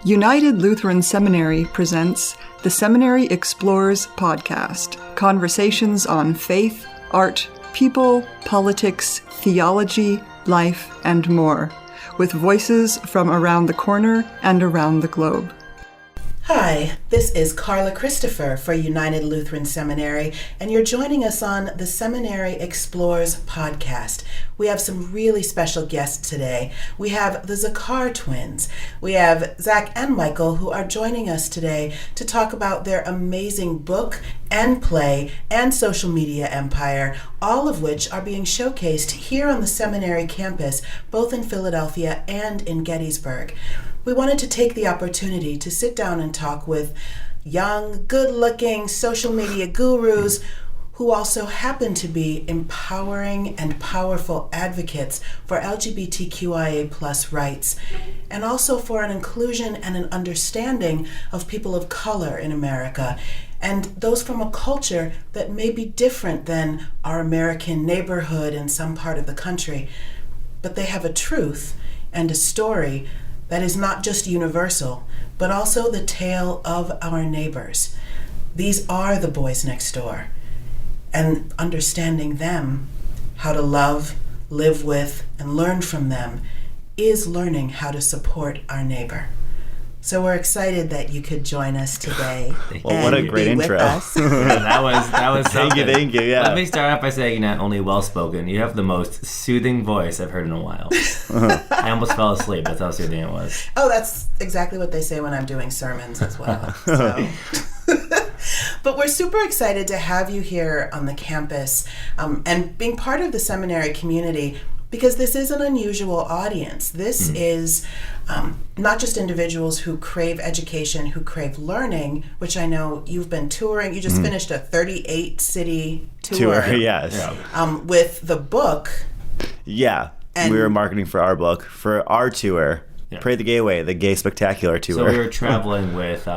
United Lutheran Seminary presents the Seminary Explores podcast, conversations on faith, art, people, politics, theology, life, and more, with voices from around the corner and around the globe. Hi, this is Carla Christopher for United Lutheran Seminary, and you're joining us on the Seminary Explores podcast. We have some really special guests today. We have the Zakar twins. We have Zach and Michael, who are joining us today to talk about their amazing book and play and social media empire, all of which are being showcased here on the seminary campus, both in Philadelphia and in Gettysburg. We wanted to take the opportunity to sit down and talk with young, good-looking social media gurus who also happen to be empowering and powerful advocates for LGBTQIA+ rights, and also for an inclusion and an understanding of people of color in America, and those from a culture that may be different than our American neighborhood in some part of the country. But they have a truth and a story that is not just universal, but also the tale of our neighbors. These are the boys next door. And understanding them, how to love, live with, and learn from them, is learning how to support our neighbor. So we're excited that you could join us today. Well, what a great intro. Yeah, that was something. Thank you, yeah. Let me start off by saying you're not only well-spoken, you have the most soothing voice I've heard in a while. I almost fell asleep. That's how soothing it was. Oh, that's exactly what they say when I'm doing sermons as well. So. But we're super excited to have you here on the campus and being part of the seminary community, because this is an unusual audience. This is not just individuals who crave education, who crave learning, which I know you've been touring. You just finished a 38-city tour. Yes. With the book. Yeah. And we were marketing for our book, for our tour. Yeah. Pray the Gay Way, the Gay Spectacular tour. So we were traveling with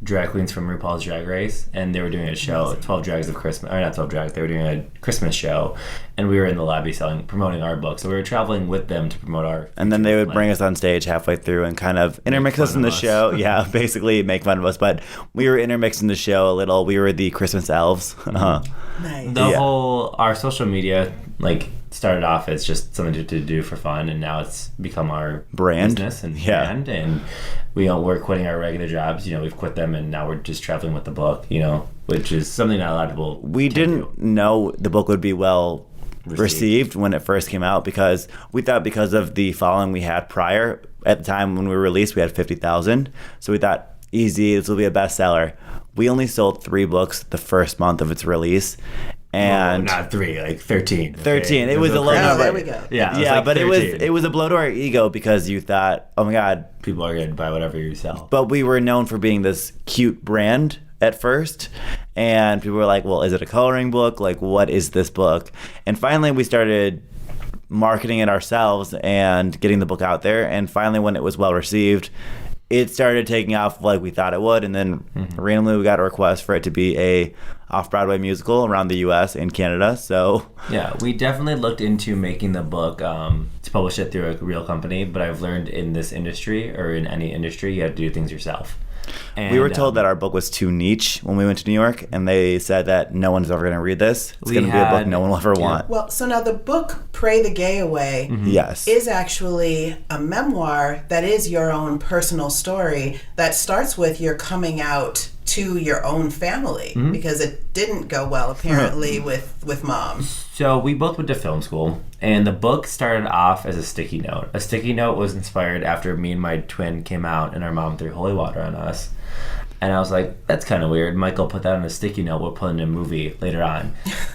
drag queens from RuPaul's Drag Race, and they were doing a show, 12 Drags of Christmas, or not 12 Drags, they were doing a Christmas show, and we were in the lobby promoting our book. So we were traveling with them to promote our. And then they would bring us on stage halfway through and kind of intermix us in the show. Yeah, basically make fun of us. But we were intermixing the show a little. We were the Christmas elves. Nice. Our social media, started off as just something to do for fun, and now it's become our business and brand, and we're quitting our regular jobs. We've quit them, and now we're just traveling with the book, which is something not a lot of people we didn't know the book would be well received when it first came out, because we thought, because of the following we had prior, at the time when we were released, we had 50,000, so we thought, easy, this will be a bestseller. We only sold 3 books the first month of its release. And not 3, 13. 13. Okay. It was a low number. There we go. Yeah, but 13. it was a blow to our ego, because you thought, oh my God, people are going to buy whatever you sell. But we were known for being this cute brand at first, and people were like, well, is it a coloring book? What is this book? And finally we started marketing it ourselves and getting the book out there, and finally when it was well received, it started taking off like we thought it would, and then randomly we got a request for it to be a off-Broadway musical around the U.S. and Canada. So yeah, we definitely looked into making the book to publish it through a real company, but I've learned in this industry, or in any industry, you have to do things yourself. And we were told that our book was too niche when we went to New York, and they said that no one's ever going to read this. It's going to be a book no one will ever want. Well, so now the book, Pray the Gay Away, yes, is actually a memoir that is your own personal story that starts with your coming out to your own family, because it didn't go well, apparently, with mom. So we both went to film school, and the book started off as a sticky note. A sticky note was inspired after me and my twin came out, and our mom threw holy water on us. And I was like, that's kind of weird. Michael put that on a sticky note. We'll put it in a movie later on.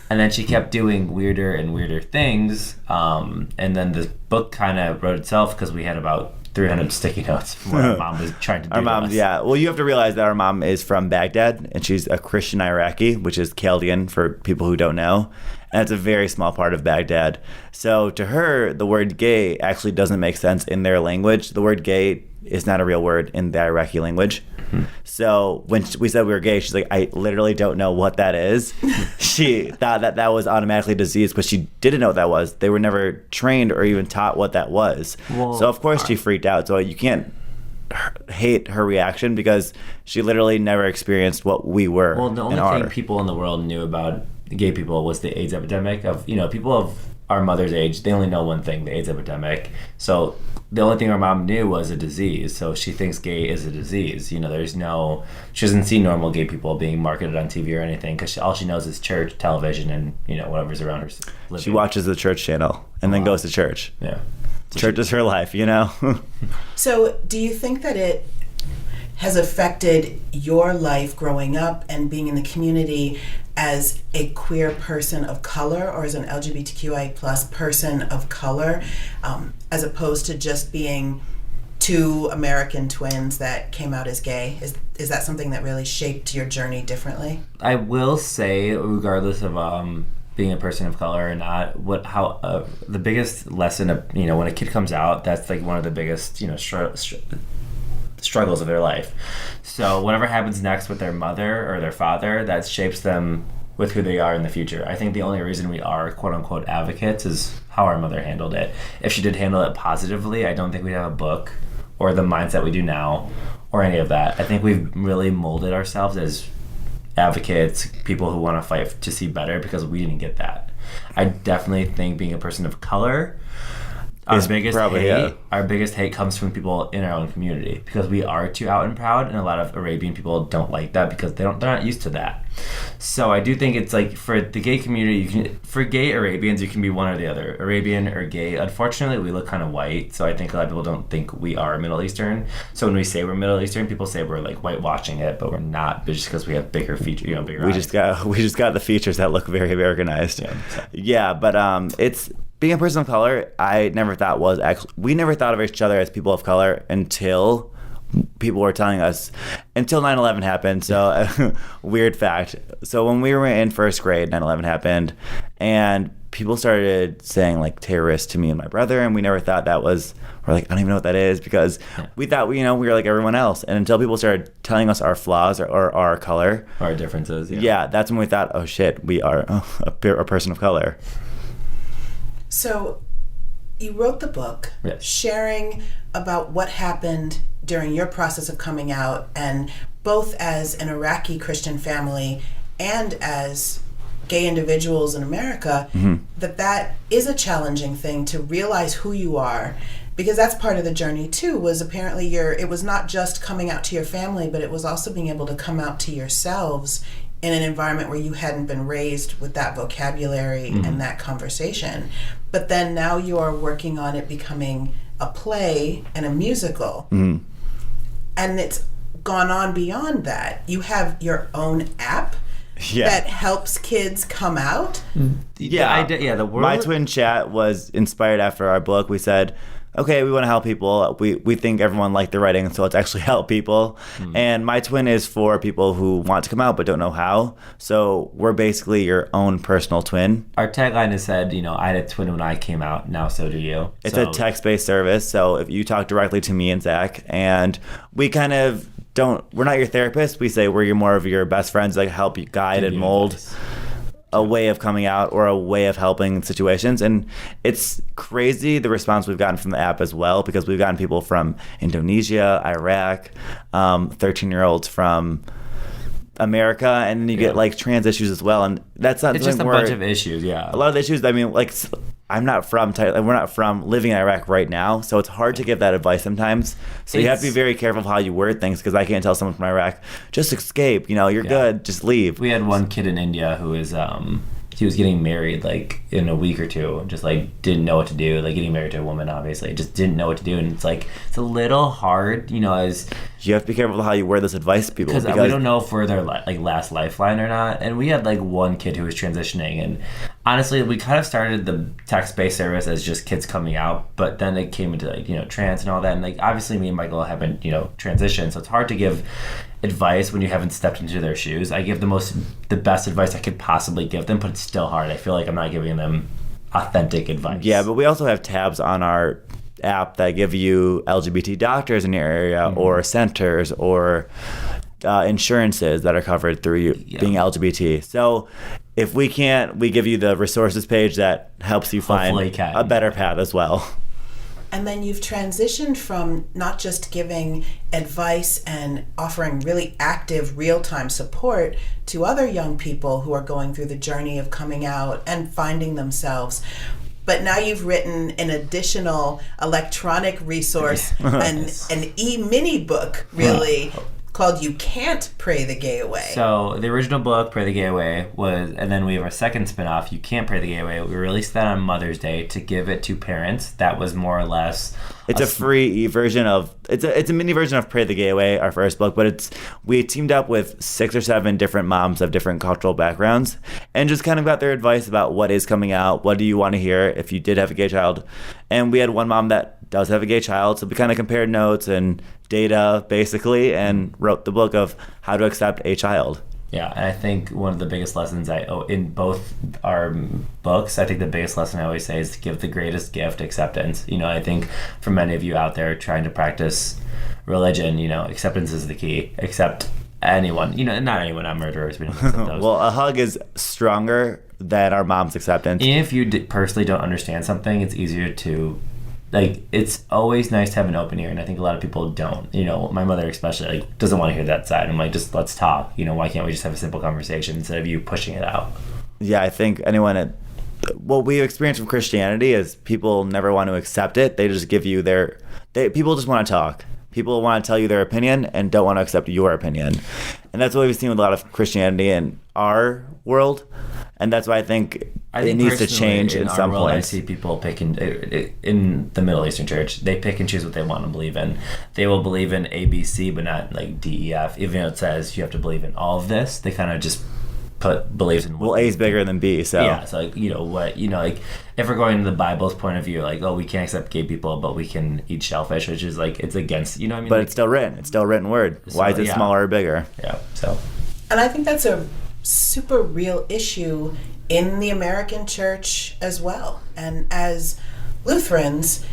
And then she kept doing weirder and weirder things. And then the book kind of wrote itself, because we had about 300 sticky notes from what our mom was trying to do. Our mom, yeah. Well, you have to realize that our mom is from Baghdad, and she's a Christian Iraqi, which is Chaldean for people who don't know. And it's a very small part of Baghdad. So to her, the word gay actually doesn't make sense in their language. The word gay is not a real word in the Iraqi language. So when we said we were gay, she's like, I literally don't know what that is. She thought that was automatically disease, but she didn't know what that was. They were never trained or even taught what that was. Well, so of course she freaked out. So you can't hate her reaction because she literally never experienced what we were. Well, the only thing people in the world knew about gay people was the AIDS epidemic. Of people of our mother's age, they only know one thing: the AIDS epidemic. So the only thing our mom knew was a disease. So she thinks gay is a disease. She doesn't see normal gay people being marketed on TV or anything because all she knows is church, television, and whatever's around her. Living. She watches the church channel and then goes to church. Yeah, so church is her life. So do you think that it has affected your life growing up and being in the community as a queer person of color, or as an LGBTQI plus person of color, as opposed to just being two American twins that came out as gay? Is that something that really shaped your journey differently? I will say, regardless of being a person of color or not, the biggest lesson of when a kid comes out, that's like one of the biggest struggles of their life. So whatever happens next with their mother or their father, that shapes them with who they are in the future. I think the only reason we are quote unquote advocates is how our mother handled it. If she did handle it positively, I don't think we'd have a book or the mindset we do now or any of that. I think we've really molded ourselves as advocates, people who want to fight to see better, because we didn't get that. I definitely think being a person of color, our biggest hate comes from people in our own community, because we are too out and proud, and a lot of Arabian people don't like that because they're not used to that. So I do think it's like, for the gay community, for gay Arabians, you can be one or the other, Arabian or gay. Unfortunately, we look kind of white, so I think a lot of people don't think we are Middle Eastern. So when we say we're Middle Eastern, people say we're like whitewashing it, but we're not, just because we have bigger features, bigger eyes. We just got the features that look very Americanized. But it's being a person of color. We never thought of each other as people of color until people were telling us, until 9/11 happened. So weird fact. So when we were in first grade, 9/11 happened, and people started saying like terrorist to me and my brother, and we never thought we're like, I don't even know what that is, because we thought we were like everyone else. And until people started telling us our flaws or our color, our differences, that's when we thought, oh shit, we are a person of color. So you wrote the book, yes, sharing about what happened during your process of coming out, and both as an Iraqi Christian family and as gay individuals in America, that is a challenging thing to realize who you are, because that's part of the journey too. Was apparently it was not just coming out to your family, but it was also being able to come out to yourselves in an environment where you hadn't been raised with that vocabulary and that conversation. But then now you are working on it becoming a play and a musical. And it's gone on beyond that. You have your own app that helps kids come out. The world. My twin chat was inspired after our book. We said, okay, we want to help people. We think everyone liked the writing, so let's actually help people. And My Twin is for people who want to come out but don't know how. So we're basically your own personal twin. Our tagline is said, I had a twin when I came out, now so do you. It's a text-based service, so if you talk directly to me and Zach, and we kind of we're not your therapist. We say we're more of your best friends that help you guide and mold a way of coming out or a way of helping situations. And it's crazy the response we've gotten from the app as well, because we've gotten people from Indonesia, Iraq, 13-year-olds from America, and then you get like trans issues as well. And that's not, it's just a bunch of issues. A lot of the issues, like we're not from living in Iraq right now, so it's hard to give that advice sometimes. So you have to be very careful of how you word things, because I can't tell someone from Iraq, just escape, you're good, just leave. We had one kid in India who is he was getting married like in a week or two, and just like didn't know what to do, like getting married to a woman, obviously just didn't know what to do. And it's like, it's a little hard, as you have to be careful how you word this advice to people, because we don't know if we're their like last lifeline or not. And we had like one kid who was transitioning, and honestly we kind of started the text-based service as just kids coming out, but then it came into like trans and all that, and like obviously me and Michael haven't transitioned, so it's hard to give advice when you haven't stepped into their shoes. I give the best advice I could possibly give them, but it's still hard. I feel like I'm not giving them authentic advice. Yeah, but we also have tabs on our app that give you LGBT doctors in your area, or centers, or insurances that are covered through you being LGBT. So if we can't, we give you the resources page that helps you find a better path as well. And then you've transitioned from not just giving advice and offering really active real-time support to other young people who are going through the journey of coming out and finding themselves, but now you've written an additional electronic resource, an e-mini book, really, called You Can't Pray the Gay Away. So the original book, Pray the Gay Away, was, and then we have our second spinoff, You Can't Pray the Gay Away. We released that on Mother's Day to give it to parents. That was more or less... It's a free version of, it's a mini version of Pray the Gay Away, our first book, but we teamed up with 6 or 7 different moms of different cultural backgrounds and just kind of got their advice about what is coming out, what do you want to hear if you did have a gay child. And we had one mom that does have a gay child, so we kind of compared notes and data, basically, and wrote the book of how to accept a child. Yeah, and I think one of the biggest lessons in both our books, I think the biggest lesson I always say is to give the greatest gift, acceptance. I think for many of you out there trying to practice religion, acceptance is the key. Accept anyone, not anyone, not murderers. We don't accept those. Well, a hug is stronger than our mom's acceptance. If you personally don't understand something, it's easier to... it's always nice to have an open ear, and I think a lot of people don't. My mother especially doesn't want to hear that side. I'm like, just let's talk. Why can't we just have a simple conversation instead of you pushing it out? Yeah, I think what we experience from Christianity is people never want to accept it. They just give you people just want to talk. People want to tell you their opinion and don't want to accept your opinion. And that's what we've seen with a lot of Christianity in our world. And that's why I think it needs to change in some points. I see people in the Middle Eastern church, they pick and choose what they want to believe in. They will believe in A, B, C, but not like D, E, F. Even though it says you have to believe in all of this, they kind of just put beliefs in. Well, A is bigger than B, so yeah. So if we're going to the Bible's point of view, we can't accept gay people, but we can eat shellfish, which is it's against. What I mean? But it's still written. It's still a written word. Why is it smaller or bigger? Yeah. So. And I think that's a super real issue in the American church as well. And as Lutherans,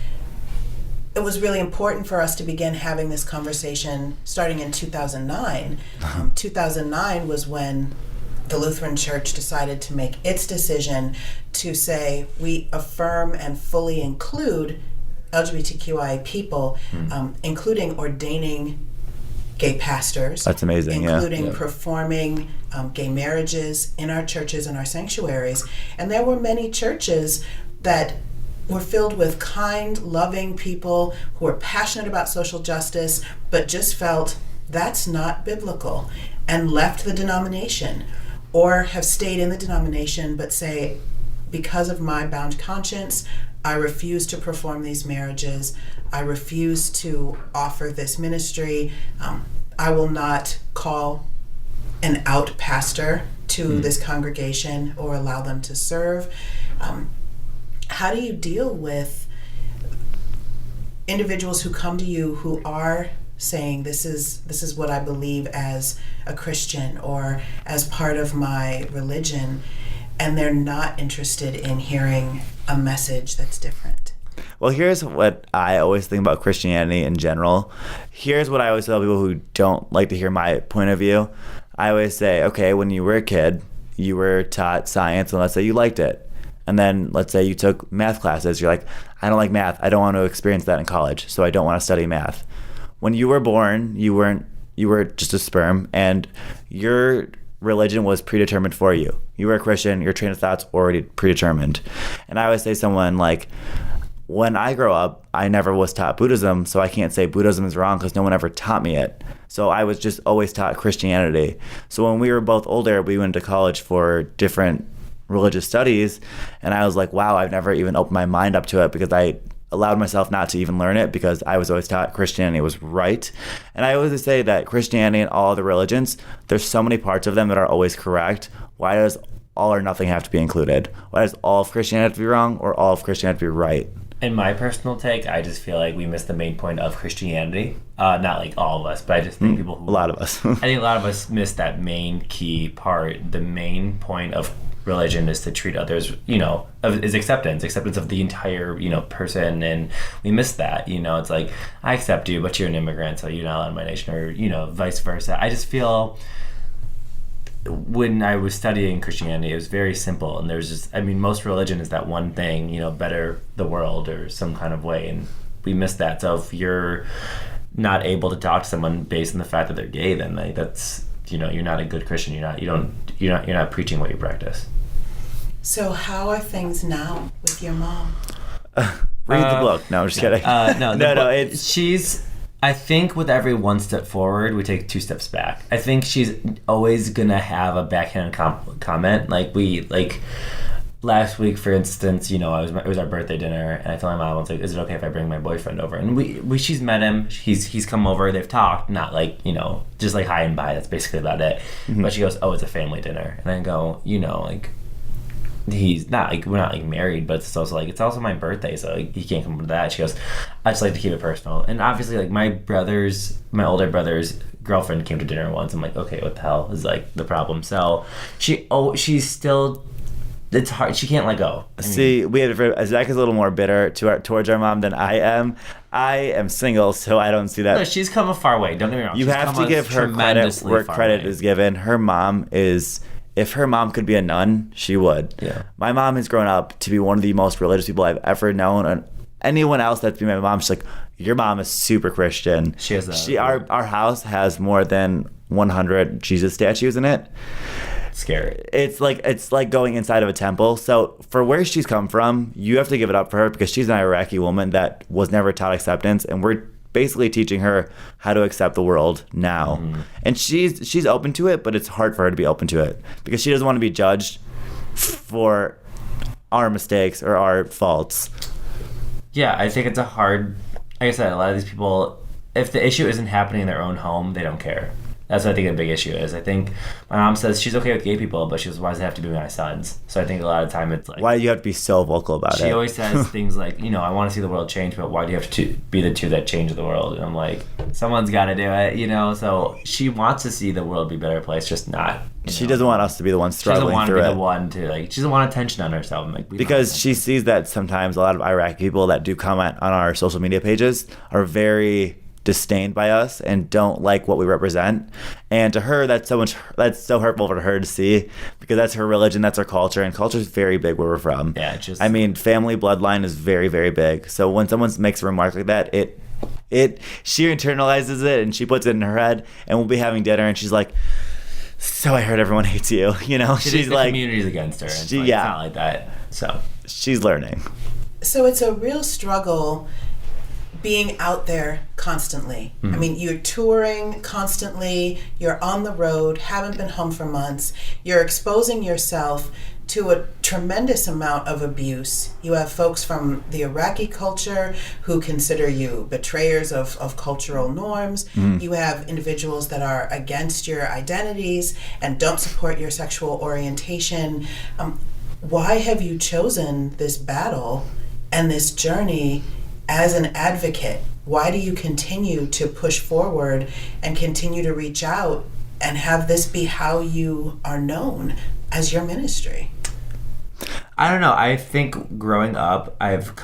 it was really important for us to begin having this conversation starting in 2009. 2009 was when the Lutheran Church decided to make its decision to say we affirm and fully include LGBTQI people, including ordaining gay pastors. That's amazing, including performing gay marriages in our churches and our sanctuaries. And there were many churches that were filled with kind, loving people who were passionate about social justice, but just felt that's not biblical and left the denomination, or have stayed in the denomination but say, because of my bound conscience, I refuse to perform these marriages. I refuse to offer this ministry. I will not call an out pastor to this congregation or allow them to serve. How do you deal with individuals who come to you who are saying this is what I believe as a Christian or as part of my religion, and they're not interested in hearing a message that's different? Well, here's what I always think about Christianity in general. Here's what I always tell people who don't like to hear my point of view. I always say, okay, when you were a kid, you were taught science, and let's say you liked it. And then let's say you took math classes. You're like, I don't like math. I don't want to experience that in college, so I don't want to study math. When you were born, you were just a sperm, and your religion was predetermined for you. You were a Christian. Your train of thought's already predetermined. And I always say someone like, when I grow up, I never was taught Buddhism, so I can't say Buddhism is wrong because no one ever taught me it. So I was just always taught Christianity. So when we were both older, we went to college for different religious studies, and I was like, wow, I've never even opened my mind up to it because I allowed myself not to even learn it because I was always taught Christianity was right. And I always say that Christianity and all other religions, there's so many parts of them that are always correct. Why does all or nothing have to be included? Why does all of Christianity have to be wrong or all of Christianity have to be right? In my personal take, I just feel like we missed the main point of Christianity. Not like all of us, but I just think a lot of us. I think a lot of us missed that main key part. The main point of religion is to treat others, is acceptance of the entire, person, and we miss that. It's like, I accept you, but you're an immigrant, so you're not allowed in my nation, or vice versa. I just feel when I was studying Christianity, it was very simple, and there's just, most religion is that one thing, better the world or some kind of way, and we miss that. So if you're not able to talk to someone based on the fact that they're gay, then like that's, you know, you're not a good Christian. You're not preaching what you practice. So how are things now with your mom? Read the book. No, I'm just kidding. No. She's. I think with every one step forward, we take 2 steps back. I think she's always gonna have a backhanded comment. Like last week, for instance, you know, it was our birthday dinner, and I told my mom, I was like, "Is it okay if I bring my boyfriend over?" And she's met him. He's come over. They've talked, not like, you know, just like hi and bye. That's basically about it. Mm-hmm. But she goes, "Oh, it's a family dinner," and I go, you know, like, he's not like, we're not like married, but it's also like, it's also my birthday, so like he can't come to that. She goes, "I just like to keep it personal." And obviously, like, my older brother's girlfriend came to dinner once. I'm like, okay, what the hell is like the problem? So she's still. It's hard. She can't let go. See, Zach is a little more bitter towards our mom than I am. I am single, so I don't see that. No, she's come a far way. Don't get me wrong. You have to give her credit where credit is given. Her mom is. If her mom could be a nun, she would. Yeah. My mom has grown up to be one of the most religious people I've ever known, and anyone else that's been my mom, she's like, your mom is super Christian. She has that. Our house has more than 100 Jesus statues in it. Scary. It's like going inside of a temple. So for where she's come from, you have to give it up for her, because she's an Iraqi woman that was never taught acceptance, and we're basically teaching her how to accept the world now. Mm-hmm. And she's open to it, but it's hard for her to be open to it because she doesn't want to be judged for our mistakes or our faults. Yeah, I think it's a hard, like I said, a lot of these people, if the issue isn't happening in their own home, they don't care. That's what I think the big issue is. I think my mom says she's okay with gay people, but she goes, why does it have to be my sons? So I think a lot of the time it's like... Why do you have to be so vocal about it? She always says things like, you know, I want to see the world change, but why do you have to be the two that change the world? And I'm like, someone's got to do it, you know? So she wants to see the world be a better place, just not... She doesn't want us to be the one struggling through it. She doesn't want to be the one to, like, she doesn't want attention on herself. I'm like, because she sees that sometimes a lot of Iraqi people that do comment on our social media pages are very... disdained by us and don't like what we represent, and to her that's so hurtful for her to see, because that's her religion, that's her culture, and culture is very big where we're from. Yeah, I mean, family bloodline is very, very big. So when someone makes a remark like that, she internalizes it and she puts it in her head, and we'll be having dinner and she's like, so I heard everyone hates you, you know. She's like, the community's against her, and it's not like that. So she's learning. So it's a real struggle being out there constantly. Mm-hmm. I mean, you're touring constantly, you're on the road, haven't been home for months, you're exposing yourself to a tremendous amount of abuse. You have folks from the Iraqi culture who consider you betrayers of cultural norms. Mm. You have individuals that are against your identities and don't support your sexual orientation. Why have you chosen this battle and this journey as an advocate? Why do you continue to push forward and continue to reach out and have this be how you are known as your ministry? I don't know. I think growing up, I've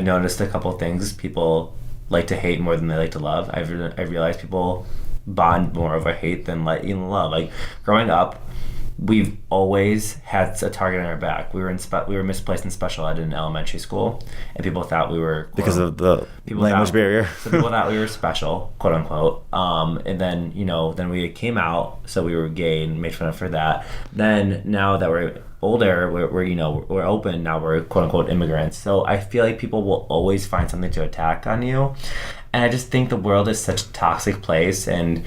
noticed a couple things. People like to hate more than they like to love. I've realized people bond more over hate than love. Like, growing up, we've always had a target on our back. We were misplaced in special ed in elementary school, and people thought we were, because of the language barrier. So people thought we were special, quote unquote. And then, then we came out, so we were gay and made fun of for that. Then now that we're older, we're open. Now we're quote unquote immigrants. So I feel like people will always find something to attack on you, and I just think the world is such a toxic place. And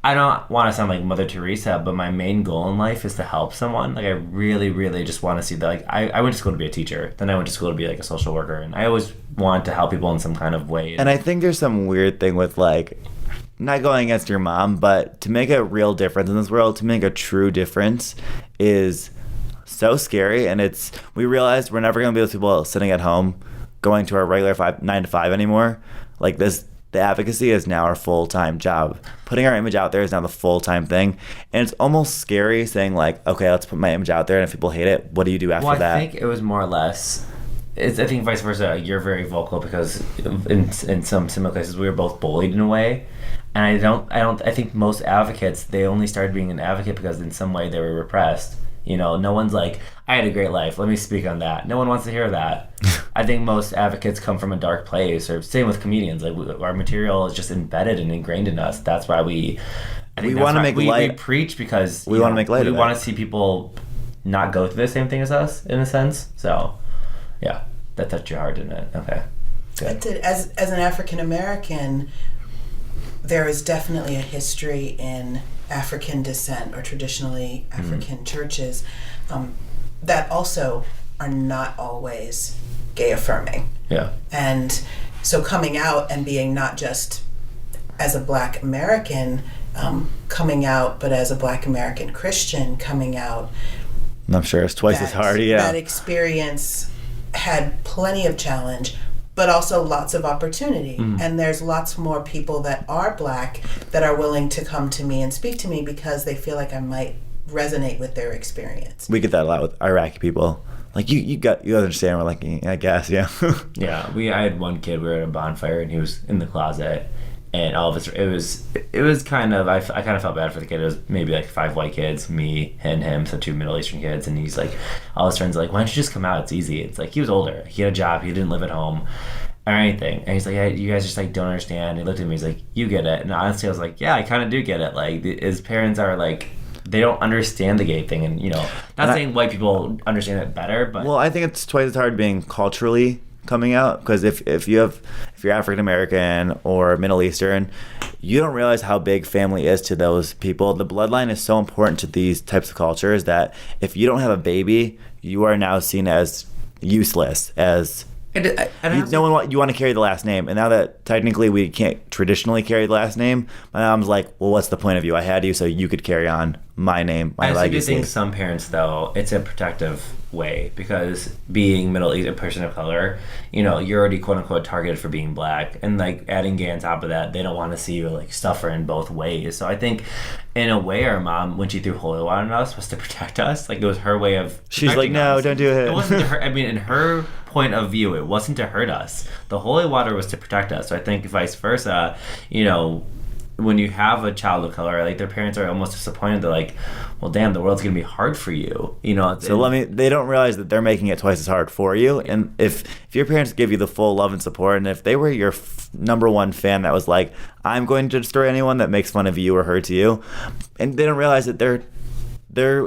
I don't want to sound like Mother Teresa, but my main goal in life is to help someone. Like, I really, really just want to see that. Like, I went to school to be a teacher. Then I went to school to be like a social worker. And I always want to help people in some kind of way. And I think there's some weird thing with, like, not going against your mom, but to make a real difference in this world, to make a true difference is so scary. And we realized we're never going to be those people sitting at home going to our regular 9 to 5 anymore. Like, the advocacy is now our full-time job. Putting our image out there is now the full-time thing. And it's almost scary saying, like, okay, let's put my image out there, and if people hate it, what do you do after that? I think it was more or less... I think vice versa. You're very vocal because in some similar cases, we were both bullied in a way. And I think most advocates, they only started being an advocate because in some way they were repressed. No one's like, I had a great life, let me speak on that. No one wants to hear that. I think most advocates come from a dark place, or same with comedians. Like our material is just embedded and ingrained in us. That's why we want to make light. We preach because we want to make light. We of want it. to see people not go through the same thing as us, in a sense. So, yeah, that touched your heart, didn't it? Okay, good. It did. As an African American, there is definitely a history in African descent or traditionally African churches that also are not always gay affirming. Yeah. And so coming out and being not just as a Black American coming out, but as a Black American Christian coming out, I'm sure it's twice as hard. Yeah. That experience had plenty of challenge, but also lots of opportunity. And there's lots more people that are Black that are willing to come to me and speak to me because they feel like I might resonate with their experience. We get that a lot with Iraqi people. Like you understand. We're like, I guess, yeah. Yeah, I had one kid. We were at a bonfire, and he was in the closet, and all of us. It was kind of. I kind of felt bad for the kid. It was maybe like 5 white kids, me and him, so 2 Middle Eastern kids, and he's like, all his friends are like, why don't you just come out? It's easy. It's like he was older. He had a job. He didn't live at home or anything, and he's like, hey, you guys just like don't understand. He looked at me. He's like, you get it. And honestly, I was like, yeah, I kind of do get it. Like his parents are like. They don't understand the gay thing, and not saying white people understand it better, but well, I think it's twice as hard being culturally coming out, because if you're African American or Middle Eastern, you don't realize how big family is to those people. The bloodline is so important to these types of cultures that if you don't have a baby, you are now seen as useless, as you want to carry the last name. And now that technically we can't traditionally carry the last name, my mom's like, well, what's the point of you? I had you so you could carry on my name, my legacy. I do think some parents, though, it's a protective way, because being Middle Eastern, a person of color, you're already quote unquote targeted for being Black, and like adding gay on top of that, they don't want to see you like suffer in both ways. So I think in a way our mom, when she threw holy water on us, was to protect us. Like it was her way of she's like, no, us. Don't do it. It wasn't to her. I mean, in her point of view, it wasn't to hurt us. The holy water was to protect us. So I think vice versa, when you have a child of color, like their parents are almost disappointed. They're like, well, damn, the world's gonna be hard for you. They don't realize that they're making it twice as hard for you. And if your parents give you the full love and support, and if they were your number one fan that was like, I'm going to destroy anyone that makes fun of you or hurts you, and they don't realize that they're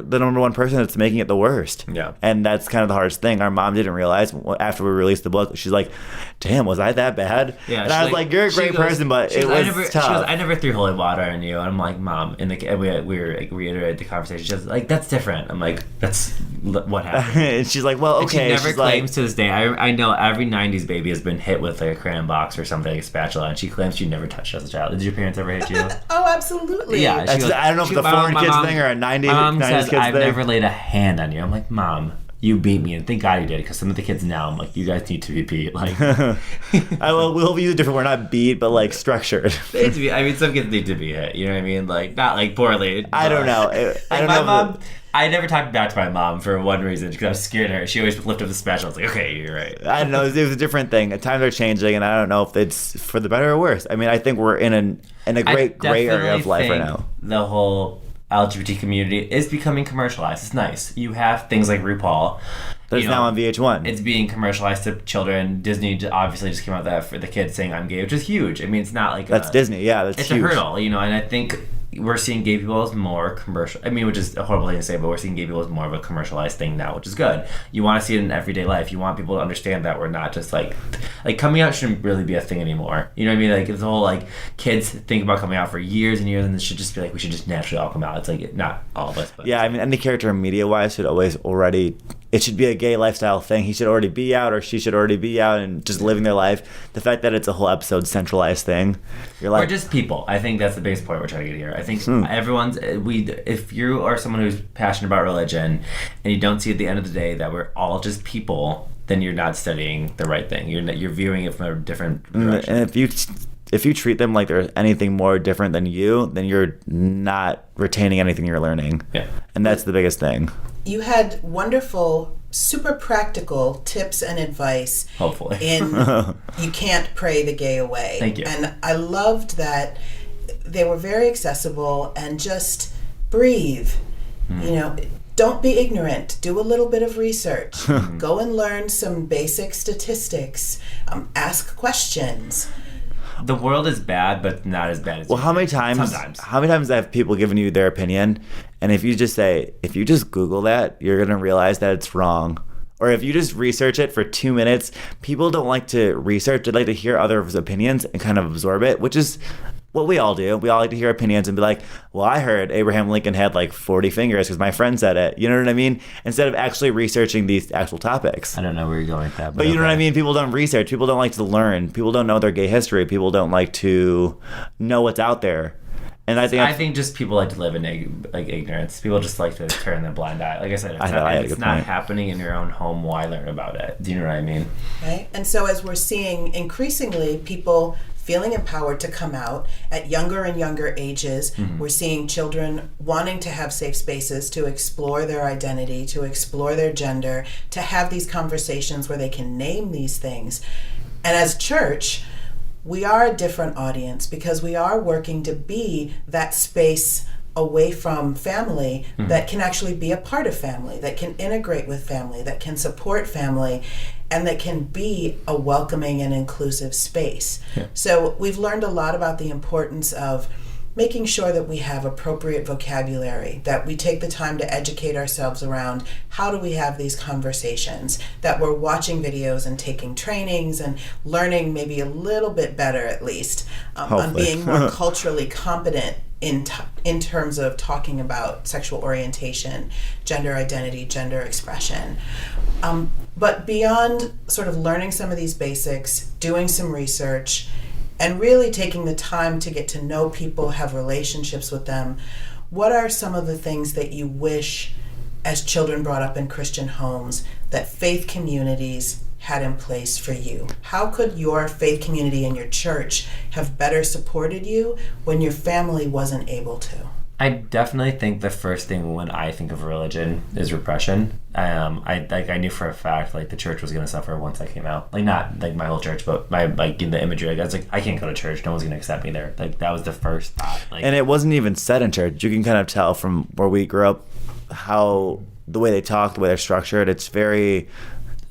the number one person that's making it the worst. Yeah. And that's kind of the hardest thing. Our mom didn't realize after we released the book. She's like, damn, was I that bad? Yeah. And I was like, you're a great person, but it was tough. She goes, I never threw holy water on you. And I'm like, Mom, and we reiterated the conversation. She's like, that's different. I'm like, that's what happened. And she's like, well, okay. And she never claims to this day. I know every 90s baby has been hit with like a crayon box or something, like a spatula, and she claims she never touched as a child. Did your parents ever hit you? Oh, absolutely. Yeah. I don't know if it's a foreign kids thing or a 90s kids thing. I've never laid a hand on you. I'm like, Mom, you beat me, and thank God you did, because some of the kids now, I'm like, you guys need to be beat. Like, we'll use a different word, not beat, but like structured. They need to be. I mean, some kids need to be hit. You know what I mean? Like, not like poorly. I don't know. My mom. I never talked back to my mom for one reason, because I was scared of her. She always lifted up the spatula. I was like, okay, you're right. I don't know. It was a different thing. Times are changing, and I don't know if it's for the better or worse. I mean, I think we're in a great gray area of life right now. The whole LGBT community is becoming commercialized. It's nice. You have things like RuPaul. That's now on VH1. It's being commercialized to children. Disney obviously just came out with that for the kids saying I'm gay, which is huge. I mean, it's not like that's Disney. Yeah, that's it's huge. a hurdle, and I think we're seeing gay people as more commercial. I mean, which is a horrible thing to say, but we're seeing gay people as more of a commercialized thing now, which is good. You want to see it in everyday life. You want people to understand that we're not just like coming out shouldn't really be a thing anymore. You know what I mean? Like it's the whole like kids think about coming out for years and years, and it should just be like we should just naturally all come out. It's like not all of us, but yeah. I mean, any character media wise should always already. It should be a gay lifestyle thing. He should already be out, or she should already be out and just living their life. The fact that it's a whole episode centralized thing, you're like, we're just people. I think that's the biggest point we're trying to get here. I think if you are someone who's passionate about religion and you don't see at the end of the day that we're all just people, then you're not studying the right thing. You're viewing it from a different direction. And if you treat them like they're anything more different than you, then you're not retaining anything you're learning. Yeah. And that's the biggest thing. You had wonderful, super practical tips and advice. Hopefully. In You Can't Pray the Gay Away. Thank you. And I loved that they were very accessible and just breathe. Don't be ignorant. Do a little bit of research. Go and learn some basic statistics. Ask questions. The world is bad, but not as bad as how many times have people given you their opinion, and if you just Google that, you're going to realize that it's wrong. Or if you just research it for 2 minutes, people don't like to research. They like to hear others' opinions and kind of absorb it, which is what we all do. We all like to hear opinions and be like, well, I heard Abraham Lincoln had like 40 fingers because my friend said it. You know what I mean? Instead of actually researching these actual topics. I don't know where you're going with that. But you know what I mean? People don't research. People don't like to learn. People don't know their gay history. People don't like to know what's out there. And I think just people like to live in ignorance. People just like to turn their blind eye. Like I said, it's not happening in your own home. Why learn about it? Do you know what I mean? Right. And so as we're seeing increasingly people feeling empowered to come out at younger and younger ages, we're seeing children wanting to have safe spaces to explore their identity, to explore their gender, to have these conversations where they can name these things. And as church, we are a different audience because we are working to be that space away from family that can actually be a part of family, that can integrate with family, that can support family, and that can be a welcoming and inclusive space. Yeah. So we've learned a lot about the importance of making sure that we have appropriate vocabulary, that we take the time to educate ourselves around how do we have these conversations, that we're watching videos and taking trainings and learning maybe a little bit better at least on being more culturally competent in terms of talking about sexual orientation, gender identity, gender expression. But beyond sort of learning some of these basics, doing some research, and really taking the time to get to know people, have relationships with them, what are some of the things that you wish, as children brought up in Christian homes, that faith communities had in place for you? How could your faith community and your church have better supported you when your family wasn't able to? I definitely think the first thing when I think of religion is repression. I knew for a fact like the church was going to suffer once I came out. Like not like my whole church, but my like in the imagery. Like I was like, I can't go to church. No one's going to accept me there. Like that was the first thought. Like, and it wasn't even said in church. You can kind of tell from where we grew up how the way they talk, the way they're structured. It's very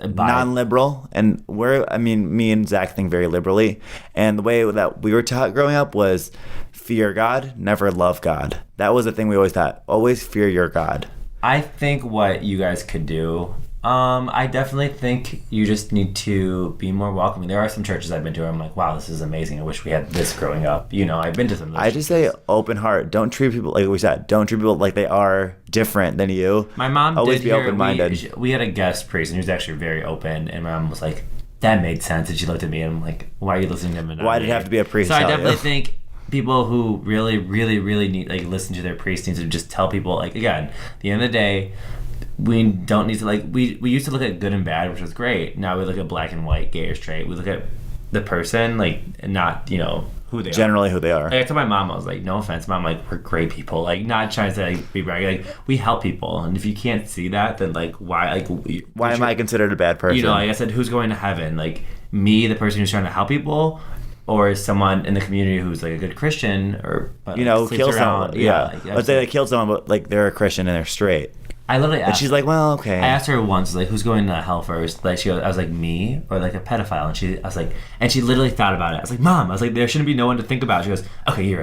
non-liberal, and me and Zach think very liberally. And the way that we were taught growing up was fear God, never love God. That was the thing we always thought. Always fear your God. I think what you guys could do, I definitely think you just need to be more welcoming. There are some churches I've been to where I'm like, wow, this is amazing. I wish we had this growing up. You know, I've been to some of those. I just say open heart. Don't treat people, like we said, don't treat people like they are different than you. My mom always be open-minded. We had a guest priest, and he was actually very open, and my mom was like, that made sense. And she looked at me, and I'm like, why are you listening to him? Why did it have to be a priest? So I definitely think people who really, really, really need listen to their priest need to just tell people again, at the end of the day, we don't need to we used to look at good and bad, which was great. Now we look at black and white, gay or straight. We look at the person, not who they generally who they are. I told my mom, I was like, no offense, Mom, we're great people. Not trying to be bragging. We help people, and if you can't see that, then why am I considered a bad person? Like I said, who's going to heaven? Me, the person who's trying to help people, or someone in the community who's a good Christian, or kill someone. Yeah, let's say they killed someone, but they're a Christian and they're straight. I literally asked. And she's like, well, okay. I asked her once, who's going to hell first? She goes, I was like, me or a pedophile, and she literally thought about it. I was like, Mom, there shouldn't be no one to think about. She goes, okay, you're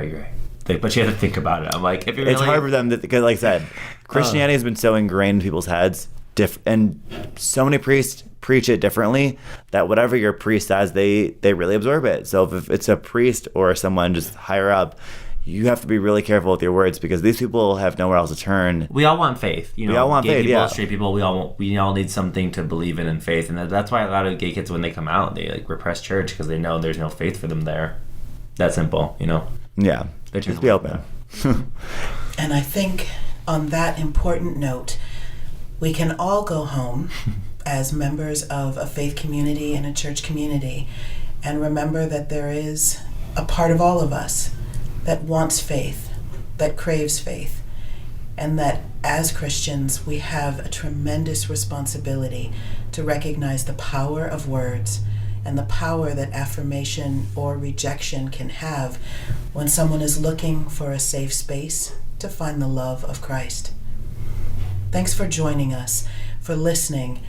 right. But she had to think about it. I'm like, if you're it's hard for them because, like I said, Christianity has been so ingrained in people's heads, and so many priests preach it differently that whatever your priest says, they really absorb it. So if it's a priest or someone just higher up, you have to be really careful with your words because these people have nowhere else to turn. We all want faith. We all want gay faith, people, yeah. Straight people, we all need something to believe in and faith. And that's why a lot of gay kids, when they come out, they repress church because they know there's no faith for them there. That simple, Yeah. Just be open. And I think on that important note, we can all go home as members of a faith community and a church community and remember that there is a part of all of us that wants faith, that craves faith, and that as Christians we have a tremendous responsibility to recognize the power of words and the power that affirmation or rejection can have when someone is looking for a safe space to find the love of Christ. Thanks for joining us, for listening.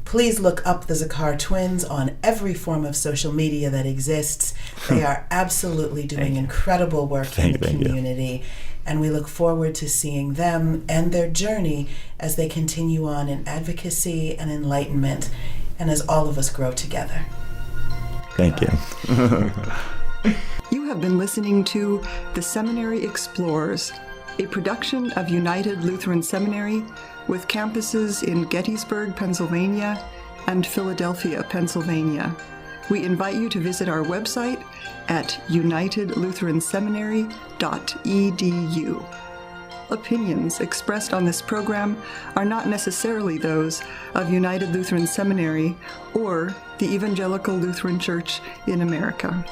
Please look up the Zakar twins on every form of social media that exists. They are absolutely doing incredible work in the community, and we look forward to seeing them and their journey as they continue on in advocacy and enlightenment, and as all of us grow together. Thank you. You have been listening to The Seminary Explores, a production of United Lutheran Seminary with campuses in Gettysburg, Pennsylvania and Philadelphia, Pennsylvania. We invite you to visit our website at unitedlutheranseminary.edu. Opinions expressed on this program are not necessarily those of United Lutheran Seminary or the Evangelical Lutheran Church in America.